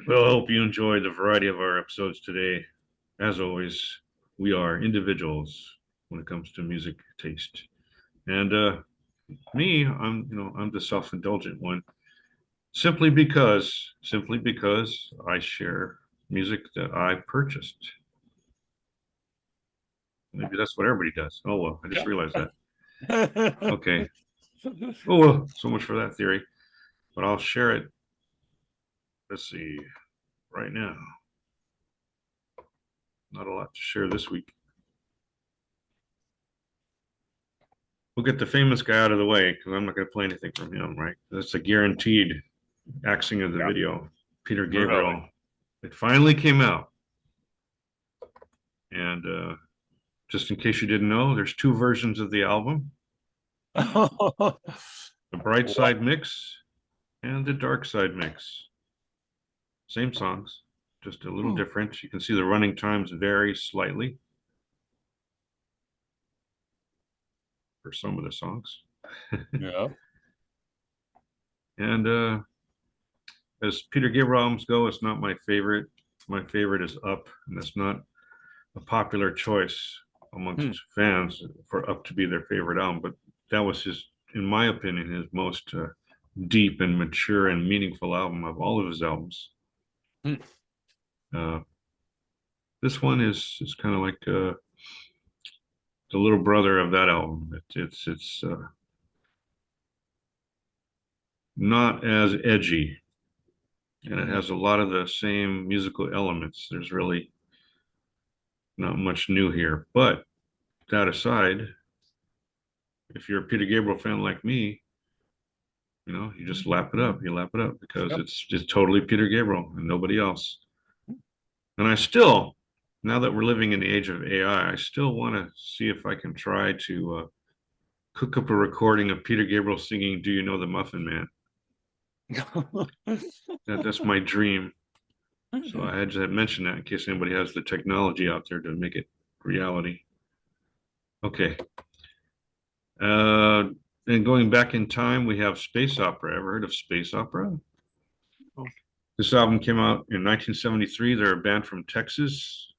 Well, I hope you enjoy the variety of our episodes today. As always, we are individuals when it comes to music taste. And me, I'm the self-indulgent one, simply because I share music that I purchased. Maybe that's what everybody does. Oh well, I just realized that. Okay. Oh well, so much for that theory. But I'll share it. Let's see, right now. Not a lot to share this week. We'll get the famous guy out of the way because I'm not going to play anything from him, right? That's a guaranteed axing of the video. Peter Gabriel. Really? It finally came out. And just in case you didn't know, there's two versions of the album. The bright side mix and the dark side mix. Same songs, just a little different. You can see the running times vary slightly for some of the songs. Yeah. And as Peter Gabriel albums go, it's not my favorite. My favorite is Up, and that's not a popular choice amongst fans for Up to be their favorite album. But that was his, in my opinion, his most deep and mature and meaningful album of all of his albums. This one is kind of like the little brother of that album. It's not as edgy, and it has a lot of the same musical elements. There's really not much new here. But that aside, if you're a Peter Gabriel fan like me, you just lap it up. You lap it up because it's totally Peter Gabriel and nobody else. And I still, now that we're living in the age of AI, I still want to see if I can try to cook up a recording of Peter Gabriel singing "Do You Know the Muffin Man?" That's my dream. So I had mentioned that in case anybody has the technology out there to make it reality. Okay. And going back in time, we have Space Opera. Ever heard of Space Opera? Oh. This album came out in 1973. They're a band from Texas.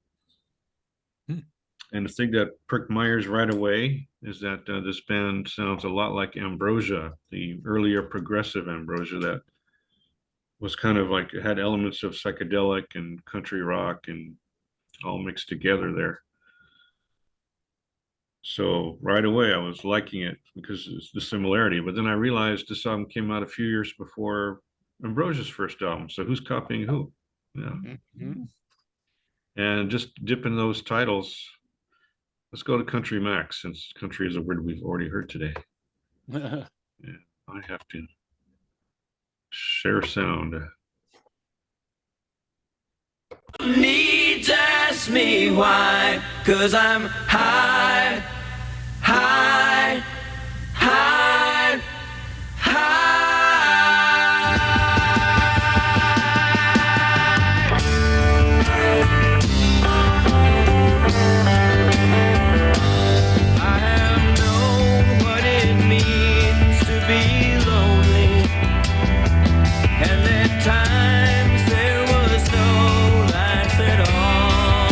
And the thing that pricked my ears right away is that this band sounds a lot like Ambrosia, the earlier progressive Ambrosia that was kind of like, it had elements of psychedelic and country rock and all mixed together there. So right away I was liking it because it's the similarity. But then I realized this album came out a few years before Ambrosia's first album. So who's copying who? And just dipping those titles, let's go to Country Max, since country is a word we've already heard today. Yeah, I have to share sound. Need to ask me why, 'cause I'm high, high, high, high. I have known what it means to be lonely, and at times there was no life at all.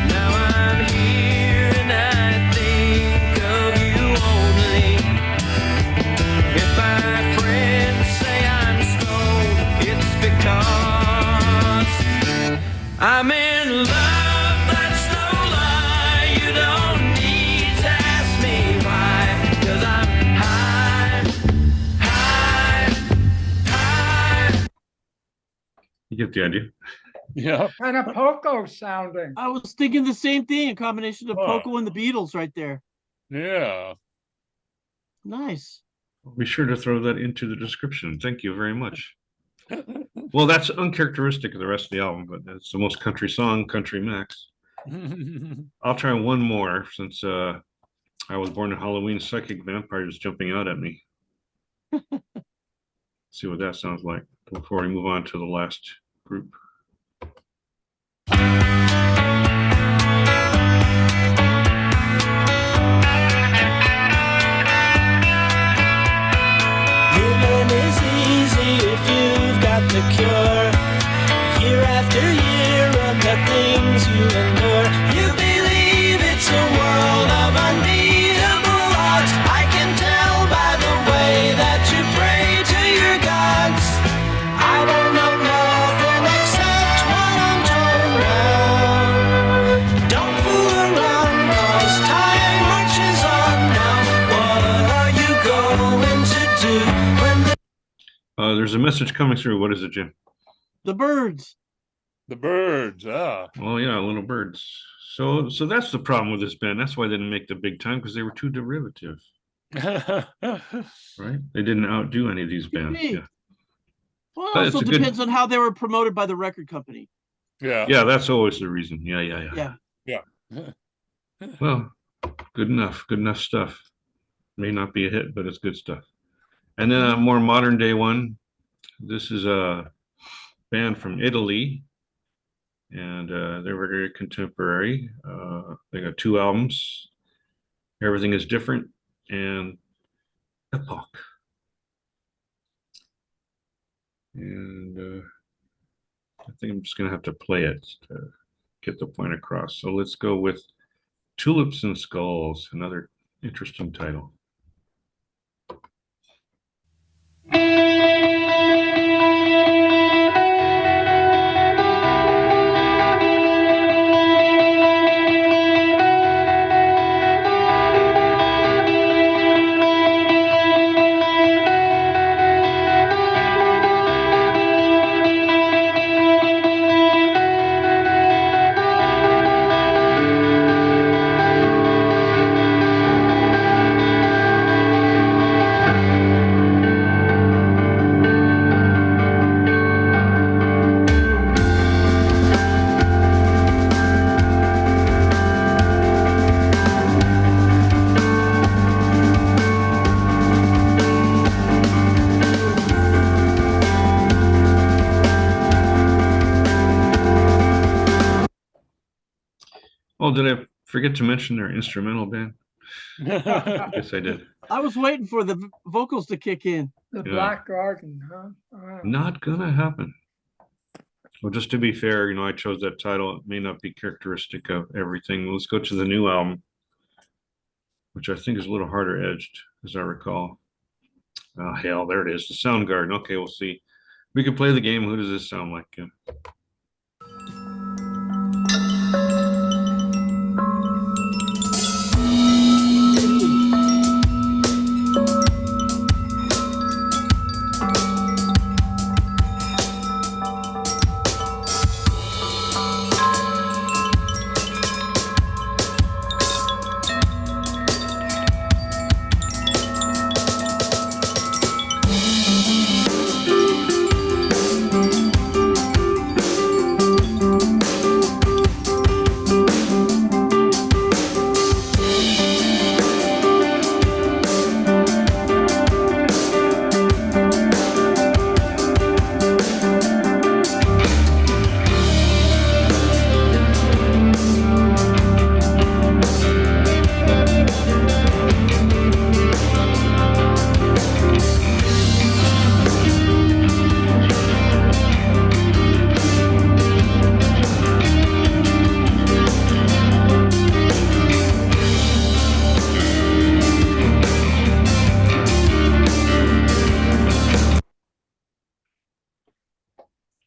Now I'm here and I think of you only. If my friends say I'm stoned, it's because I'm in love, that's no lie. You don't need to ask me why, 'cause I'm high, high, high. You get the idea. Yeah. Kind of Poco sounding. I was thinking the same thing, a combination of Poco and the Beatles right there. Yeah. Nice. I'll be sure to throw that into the description. Thank you very much. Well, that's uncharacteristic of the rest of the album, but it's the most country song, Country Max. I'll try one more since I was born in Halloween. Psychic Vampires Jumping Out at Me. See what that sounds like before we move on to the last group. Living is easy if you've got the cure. after year of the things you endure. You believe it's a world of unbeatable odds. I can tell by the way that you pray to your gods. I don't know nothing except what I'm told now. Don't fool around, 'cause time marches on now. What are you going to do when the There's a message coming through. What is it, Jim? The birds. The birds. Ah. Oh yeah, little birds. So that's the problem with this band. That's why they didn't make the big time, because they were too derivative, right? They didn't outdo any of these bands. be. Yeah. Well, But it it's also a good- depends on how they were promoted by the record company. Yeah. Yeah, that's always the reason. Yeah. Well, good enough stuff. May not be a hit, but it's good stuff. And then a more modern day one. This is a band from Italy, and they were very contemporary. They got 2 albums. Everything is different and Epoch. And I think I'm just gonna have to play it to get the point across. So let's go with Tulips and Skulls, another interesting title. Oh, did I forget to mention their instrumental band? Yes, I did. I was waiting for the vocals to kick in. The Yeah. Black Garden, huh? Wow. Not gonna happen. Well, just to be fair, I chose that title. It may not be characteristic of everything. Let's go to the new album, which I think is a little harder edged, as I recall. Oh, hell, there it is. The Soundgarden. Okay, we'll see. We can play the game. Who does this sound like?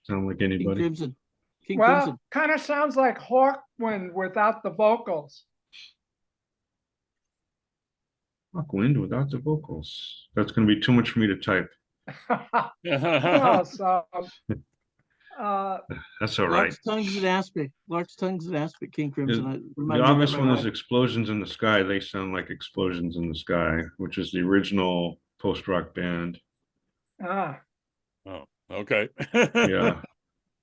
Sound like King anybody? Crimson. King Well, Crimson. kind of sounds like Hawkwind without the vocals. Wind without the vocals. That's going to be too much for me to type. Oh, so, That's all right. Lark's tongues at aspic. Lark's tongues at aspic. King Crimson. I The reminded me of obvious that one right is away. Explosions in the Sky. They sound like Explosions in the Sky, which is the original post-rock band. ah, Okay. Yeah.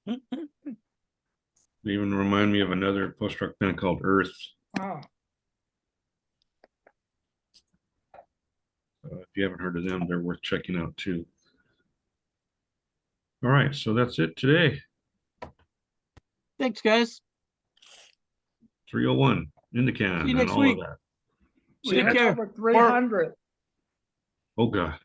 They even remind me of another post-rock band called Earth. oh, If you haven't heard of them, they're worth checking out too. All right, so that's it today. Thanks, guys. 301 in the can See you and next all week. of that. we Take hit care. over 300. Oh God.